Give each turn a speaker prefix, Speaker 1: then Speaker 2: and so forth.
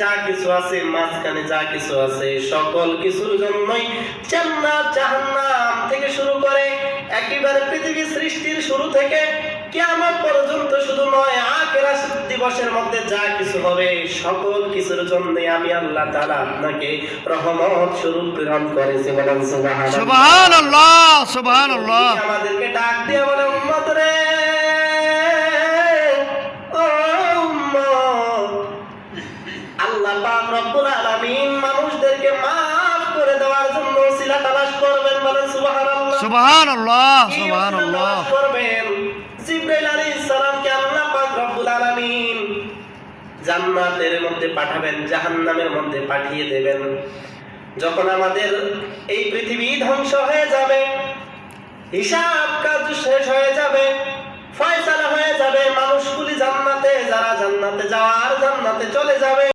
Speaker 1: যা কিছু আছে, মাঝখানে যা কিছু আছে, সকল কিছুর জন্যই জান্নাত জাহান্নাম থেকে শুরু করে একেবারে পৃথিবী সৃষ্টির শুরু থেকে কিয়ামত পর্যন্ত শুধু নয়, আখিরাত দিবসের মধ্যে যা কিছু হবে সকল কিছুর জন্য আমি আল্লাহ তাআলা আপনাকে রহমত স্বরূপ প্রেরণ করেছি। বলেন সুবহানাল্লাহ।
Speaker 2: সুবহানাল্লাহ, সুবহানাল্লাহ।
Speaker 1: আমাদেরকে ডাক দিয়ে বলে, উম্মত রে, ও উম্মত, আল্লাহ পাক রব্বুল আলামিন মানুষদেরকে maaf করে দেওয়ার জন্য ওসিলা তালাশ করবেন। বলেন সুবহানাল্লাহ।
Speaker 2: সুবহানাল্লাহ, সুবহানাল্লাহ।
Speaker 1: করবেন জিবরাইল আলাইহিস সালামকে আল্লাহ পাক রব্বুল আলামিন জান্নাতের মধ্যে পাঠাবেন, জাহান্নামের মধ্যে পাঠিয়ে দেবেন। যখন আমাদের এই পৃথিবী ধ্বংস হয়ে যাবে, হিসাব কাজ শেষ হয়ে যাবে, ফয়সালা হয়ে যাবে, মানুষগুলি জান্নাতে, যারা জান্নাতে যাওয়ার জান্নাতে চলে যাবে।